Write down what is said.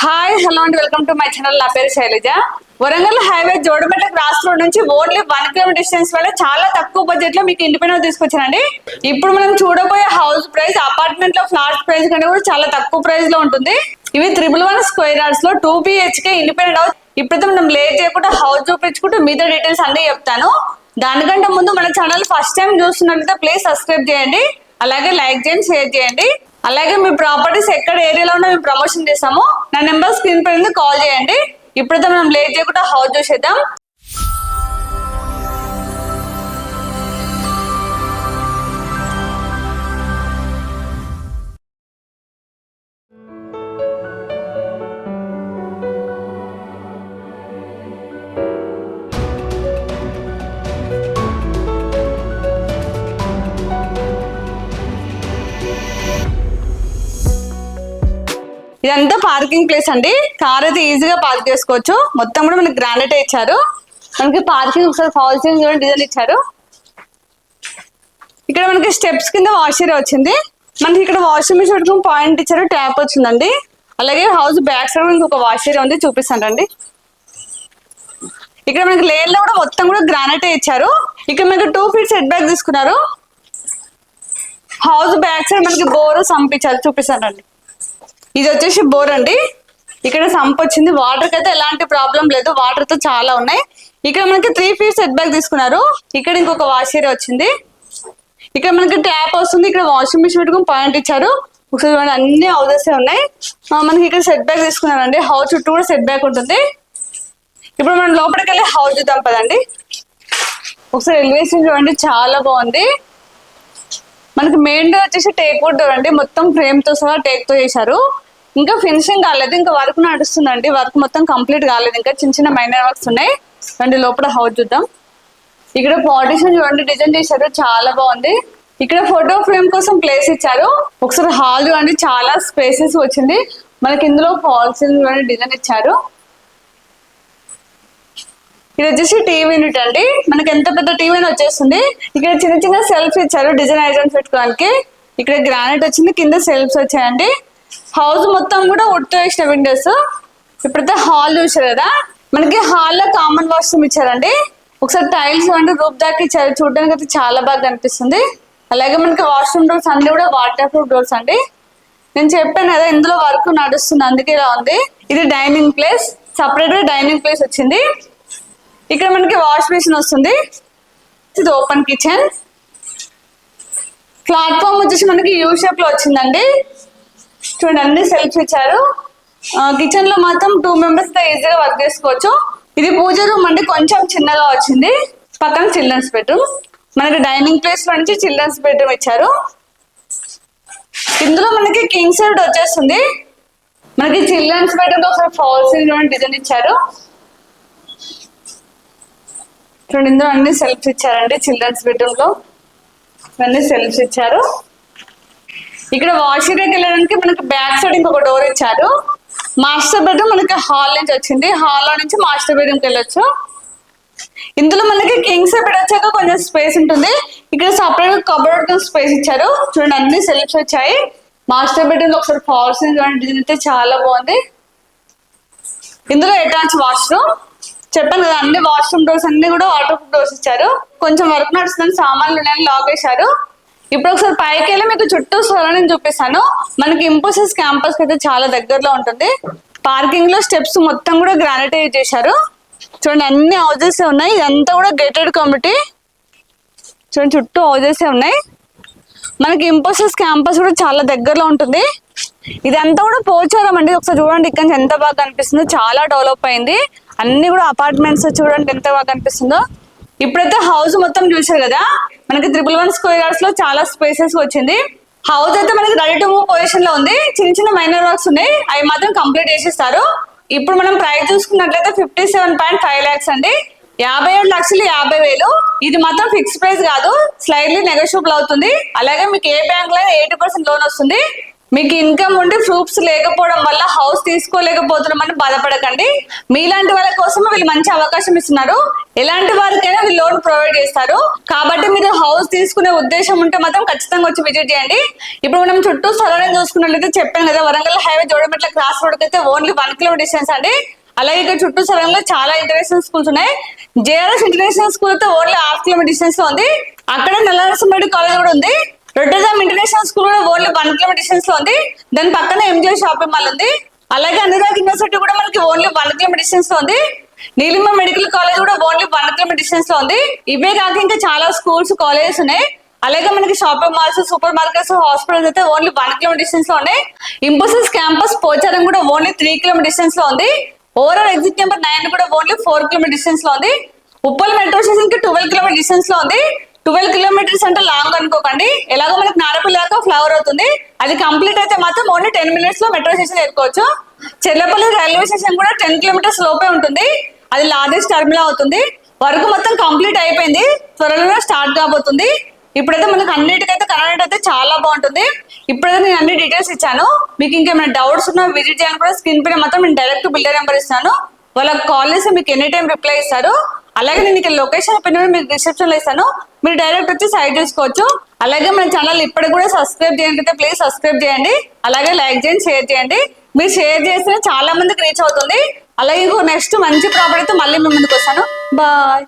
Hi hello and welcome to my channel. నా పేరు Shailaja. Warangal highway Jodumetla cross road నుంచి only 1 kilometre distance వల్ల చాలా తక్కువ బడ్జెట్ లో మీకు ఇండిపెండెంట్ తీసుకొచ్చానండి. ఇప్పుడు మనం చూడబోయే హౌస్ ప్రైస్ అపార్ట్మెంట్ లో ఫ్లాట్ ప్రైస్ కంటే కూడా చాలా తక్కువ ప్రైస్ లో ఉంటుంది. ఇవి 111 స్క్వేర్ యార్డ్స్ లో 2 BHK ఇండిపెండెంట్ హౌస్. ఇప్పుడైతే మనం లేట్ చేయకుండా హౌస్ చూపించుకుంటూ మిగతా డీటెయిల్స్ అన్ని చెప్తాను. దానికంటే ముందు మన ఛానల్ ఫస్ట్ టైం చూస్తున్నట్లయితే ప్లీజ్ సబ్స్క్రైబ్ చేయండి, అలాగే లైక్ చేయండి, షేర్ చేయండి. అలాగే మీ ప్రాపర్టీస్ ఎక్కడ ఏరియాలో ఉన్నా మేము ప్రమోషన్ చేస్తాము. నా నెంబర్ స్క్రీన్ పై కాల్ చేయండి. ఇప్పుడైతే మనం లేట్ చేయకుండా హౌస్ చూసేద్దాం. ఇదంతా పార్కింగ్ ప్లేస్ అండి. కార్ అయితే ఈజీగా పార్క్ చేసుకోవచ్చు. మొత్తం కూడా మనకి గ్రానైట్ ఇచ్చారు. మనకి పార్కింగ్ ఒకసారి ఫాల్ సీలింగ్ కూడా డిజైన్ ఇచ్చారు. ఇక్కడ మనకి స్టెప్స్ కింద వాష్ ఏరియా వచ్చింది. మనకి ఇక్కడ వాషింగ్ మిషన్ పెట్టుకుని పాయింట్ ఇచ్చారు, ట్యాప్ వచ్చిందండి. అలాగే హౌస్ బ్యాక్ సైడ్ ఇంకొక వాష్ ఏరియా ఉంది, చూపిస్తానండి. ఇక్కడ మనకి లేయర్ లో కూడా మొత్తం కూడా గ్రానైట్ ఇచ్చారు. ఇక్కడ మనకి 2 feet సెట్ బ్యాక్ తీసుకున్నారు. హౌస్ బ్యాక్ సైడ్ మనకి బోర్ సంప్ ఇచ్చారు, చూపిస్తానండి. ఇది వచ్చేసి బోర్ అండి. ఇక్కడ సంప్ వచ్చింది. వాటర్ కి అయితే ఎలాంటి ప్రాబ్లం లేదు, వాటర్ తో చాలా ఉన్నాయి. ఇక్కడ మనకి 3 feet సెట్ బ్యాక్ తీసుకున్నారు. ఇక్కడ ఇంకొక వాష్ ఏరియా వచ్చింది. ఇక్కడ మనకి ట్యాప్ వస్తుంది. ఇక్కడ వాషింగ్ మిషన్ పెట్టుకుని పాయింట్ ఇచ్చారు. ఒకసారి అన్ని హౌసెస్ ఉన్నాయి. మనకి ఇక్కడ సెట్ బ్యాక్ తీసుకున్నారండి. హౌస్ చుట్టూ కూడా సెట్ బ్యాక్ ఉంటుంది. ఇప్పుడు మనం లోపలికి వెళ్ళి హౌస్ చూద్దాం పదండి. ఒకసారి ఎలివేషన్ చూడండి, చాలా బాగుంది. మనకి మెయిన్ డోర్ వచ్చేసి టేక్ వుడ్ డోర్ అండి. మొత్తం ఫ్రేమ్ తో సహా టేక్ తో చేశారు. ఇంకా ఫినిషింగ్ కాలేదు, ఇంకా వర్క్ నడుస్తుందండి. వర్క్ మొత్తం కంప్లీట్ కాలేదు, ఇంకా చిన్న చిన్న మైనర్ వర్క్స్ ఉన్నాయి. రండి లోపల హౌస్ చూద్దాం. ఇక్కడ పార్టిషన్ చూడండి, డిజైన్ చేశారు, చాలా బాగుంది. ఇక్కడ ఫోటో ఫ్రేమ్ కోసం ప్లేస్ ఇచ్చారు. ఒకసారి హాల్ చూడండి, చాలా స్పేసెస్ వచ్చింది. మనకి ఇందులో ఫాల్ సీలింగ్ చూడండి, డిజైన్ ఇచ్చారు. ఇది వచ్చేసి టీవీ యూనిట్ అండి. మనకి ఎంత పెద్ద టీవీ వచ్చేస్తుంది. ఇక్కడ చిన్న చిన్న సెల్ఫ్ ఇచ్చారు డిజైన్ ఐటమ్స్ పెట్టుకోవడానికి. ఇక్కడ గ్రానైట్ వచ్చింది, కింద సెల్ఫ్స్ వచ్చాయండి. హౌస్ మొత్తం కూడా వుడ్ తో వేసిన విండోస్. ఇప్పుడైతే హాల్ చూసారు కదా, మనకి హాల్ లో కామన్ వాష్రూమ్ ఇచ్చారండి. ఒకసారి టైల్స్ అంటే రూప్ దాకా ఇచ్చారు, చూడడానికి అయితే చాలా బాగా కనిపిస్తుంది. అలాగే మనకి వాష్రూమ్ డోర్స్ అన్ని కూడా వాటర్ ప్రూఫ్ డోర్స్ అండి. నేను చెప్పాను కదా ఇందులో వర్క్ నడుస్తుంది, అందుకే ఇలా ఉంది. ఇది డైనింగ్ ప్లేస్, సపరేట్ గా డైనింగ్ ప్లేస్ వచ్చింది. ఇక్కడ మనకి వాష్ బేసిన్ వస్తుంది. ఇది ఓపెన్ కిచెన్. ప్లాట్ఫామ్ వచ్చేసి మనకి యూ షేప్ లో వచ్చిందండి. చూడండి అన్ని సెల్ఫ్స్ ఇచ్చారు. కిచెన్ లో మాత్రం 2 members తో ఈజీగా వర్క్ చేసుకోవచ్చు. ఇది పూజ రూమ్ అండి, కొంచెం చిన్నగా వచ్చింది. పక్కన చిల్డ్రన్స్ బెడ్రూమ్. మనకి డైనింగ్ ప్లేస్ లో నుంచి చిల్డ్రన్స్ బెడ్రూమ్ ఇచ్చారు. ఇందులో మనకి కింగ్ సైడ్ వచ్చేస్తుంది. మనకి చిల్డ్రన్స్ బెడ్రూమ్ లో ఒకసారి ఫాల్ సీలింగ్ డిజైన్ ఇచ్చారు. చూడండి ఇందులో అన్ని సెల్ఫ్స్ ఇచ్చారండి. చిల్డ్రన్స్ బెడ్రూమ్ లో అన్ని సెల్ఫ్స్ ఇచ్చారు. ఇక్కడ వాష్ ఏరియాకి వెళ్ళడానికి మనకి బ్యాక్ సైడ్ ఇంకొక డోర్ ఇచ్చారు. మాస్టర్ బెడ్రూమ్ మనకి హాల్ నుంచి వచ్చింది. హాల్ నుంచి మాస్టర్ బెడ్రూమ్ కి వెళ్ళొచ్చు. ఇందులో మనకి కింగ్ సైడ్ బెడ్ వచ్చాక కొంచెం స్పేస్ ఉంటుంది. ఇక్కడ సపరేట్ కబోర్డ్ స్పేస్ ఇచ్చారు. చూడండి అన్ని సెల్ఫ్స్ వచ్చాయి. మాస్టర్ బెడ్రూమ్ లో ఒకసారి ఫాల్స్ డిజైన్ అయితే చాలా బాగుంది. ఇందులో అటాచ్ వాష్రూమ్. చెప్పాను కదా అన్ని వాష్రూమ్ డోర్స్ అన్ని కూడా వాటర్ ప్రూఫ్ డోర్స్ ఇచ్చారు. కొంచెం వర్క్ నడుస్తుంది, సామాన్లు ఉన్నాయని లాక్ వేశారు. ఇప్పుడు ఒకసారి పైకి వెళ్ళి మీకు చుట్టూ సరౌండింగ్ చూపిస్తాను. మనకి ఇంపోసిస్ క్యాంపస్ అయితే చాలా దగ్గరలో ఉంటుంది. పార్కింగ్ లో స్టెప్స్ మొత్తం కూడా గ్రానైట్ యూజ్ చేశారు. చూడండి అన్ని హౌజెస్ ఉన్నాయి. ఇదంతా కూడా గేటెడ్ కమ్యూనిటీ. చూడండి చుట్టూ హౌజెస్ ఉన్నాయి. మనకి ఇంపోసిస్ క్యాంపస్ కూడా చాలా దగ్గరలో ఉంటుంది. ఇదంతా కూడా పోచారం అండి. ఒకసారి చూడండి ఇక్కడ నుంచి ఎంత బాగా కనిపిస్తుందో, చాలా డెవలప్ అయింది. అన్ని కూడా అపార్ట్మెంట్స్ చూడండి ఎంత బాగా కనిపిస్తుందో. ఇప్పుడైతే హౌస్ మొత్తం చూసారు కదా, మనకి 111 స్క్వేర్ యార్డ్స్ లో చాలా స్పేసెస్ వచ్చింది. హౌస్ అయితే మనకి రెడీ టు మూవ్ పొజిషన్ లో ఉంది. చిన్న చిన్న మైనర్ వర్క్స్ ఉన్నాయి, అవి మాత్రం కంప్లీట్ చేసేస్తారు. ఇప్పుడు మనం ప్రైస్ చూసుకున్నట్లయితే 57.5 lakhs అండి. 57,50,000. ఇది మాత్రం ఫిక్స్ ప్రైస్ కాదు, స్లైడ్లీ నెగోషియబుల్ అవుతుంది. అలాగే మీకు ఏ బ్యాంక్ లో 80% లోన్ వస్తుంది. మీకు ఇన్కమ్ ఉండి ప్రూఫ్స్ లేకపోవడం వల్ల హౌస్ తీసుకోలేకపోతున్నామని బాధపడకండి. మీలాంటి వాళ్ళ కోసం వీళ్ళు మంచి అవకాశం ఇస్తున్నారు. ఎలాంటి వారికైనా వీళ్ళు లోన్ ప్రొవైడ్ చేస్తారు. కాబట్టి మీరు హౌస్ తీసుకునే ఉద్దేశం ఉంటే మాత్రం ఖచ్చితంగా వచ్చి విజిట్ చేయండి. ఇప్పుడు మనం చుట్టూ సరౌండింగ్ చూసుకున్నట్లయితే చెప్పాను కదా, Warangal highway Jodimetla cross road అయితే ఓన్లీ 1 కిలోమీటర్ డిస్టెన్స్ అండి. అలాగే ఇక్కడ చుట్టూ సరౌండింగ్ లో చాలా ఇంటర్నేషనల్ స్కూల్స్ ఉన్నాయి. జేఆర్ఎస్ ఇంటర్నేషనల్ స్కూల్ అయితే ఓన్లీ 1/2 కిలోమీటర్ డిస్టెన్స్ లో ఉంది. అక్కడ నల్లనరసింహరెడ్డి కాలేజ్ కూడా ఉంది. రొట్టెజామ్ ఇంటర్నేషనల్ స్కూల్ కూడా ఓన్లీ 1 కిలోమీటర్ డిస్టెన్స్ లో ఉంది. దాని పక్కన ఎంజే షాపింగ్ మాల్ ఉంది. అలాగే అనురాగ్ యూనివర్సిటీ కూడా మనకి ఓన్లీ 1 కిలోమీటర్ డిస్టెన్స్ లో ఉంది. నీలిమ మెడికల్ కాలేజ్ కూడా ఓన్లీ 1 కిలోమీటర్ డిస్టెన్స్ లో ఉంది. ఇవే కాక ఇంకా చాలా స్కూల్స్ కాలేజెస్ ఉన్నాయి. అలాగే మనకి shopping malls, super markets, hospitals అయితే ఓన్లీ 1 కిలోమీటర్ డిస్టెన్స్ లో ఉన్నాయి. ఇంపోసిస్ క్యాంపస్ పోచారం కూడా ఓన్లీ 3 కిలోమీటర్ డిస్టెన్స్ లో ఉంది. ఓవరాల్ ఎగ్జిట్ నెంబర్ 9 కూడా ఓన్లీ 4 కిలోమీటర్ డిస్టెన్స్ లో ఉంది. ఉప్పల్ మెట్రో స్టేషన్ కి 12 కిలోమీటర్ డిస్టెన్స్ లో ఉంది. 12 కిలోమీటర్స్ అంటే లాంగ్ అనుకోకండి. ఎలాగో మనకి నారపల్లి దాకా ఫ్లవర్ అవుతుంది. అది కంప్లీట్ అయితే మాత్రం ఓన్లీ 10 మినిట్స్ లో మెట్రో స్టేషన్ చేరుకోవచ్చు. చెర్లపల్లి రైల్వే స్టేషన్ కూడా 10 కిలోమీటర్స్ లోపే ఉంటుంది. అది లార్జెస్ట్ టర్మినల్ అవుతుంది. వర్క్ మొత్తం కంప్లీట్ అయిపోయింది, త్వరలో స్టార్ట్ కాబోతుంది. ఇప్పుడైతే మనకు అన్నిటికైతే కనెక్ట్ అయితే చాలా బాగుంటుంది. ఇప్పుడైతే నేను అన్ని డీటెయిల్స్ ఇచ్చాను. మీకు ఇంకేమైనా డౌట్స్ ఉన్నా విజిట్ చేయాలని కూడా స్క్రీన్ పైన మాత్రం నేను డైరెక్ట్ బిల్డర్ నెంబర్ ఇస్తాను. వాళ్ళకి కాల్ చేసి మీకు ఎనీ టైం రిప్లై ఇస్తారు. అలాగే నేను ఇక్కడ లొకేషన్ పిన్ మీకు డిస్క్రిప్షన్ లో ఇస్తాను. మీరు డైరెక్ట్ వచ్చి సైట్ చూసుకోవచ్చు. అలాగే మన ఛానల్ ఇప్పటికి కూడా సబ్స్క్రైబ్ చేయండి, ప్లీజ్ సబ్స్క్రైబ్ చేయండి. అలాగే లైక్ చేయండి, షేర్ చేయండి. మీరు షేర్ చేస్తే చాలా మందికి రీచ్ అవుతుంది. అలాగే నెక్స్ట్ మంచి ప్రాపర్టీతో మళ్ళీ మీ ముందుకు వస్తాను. బాయ్.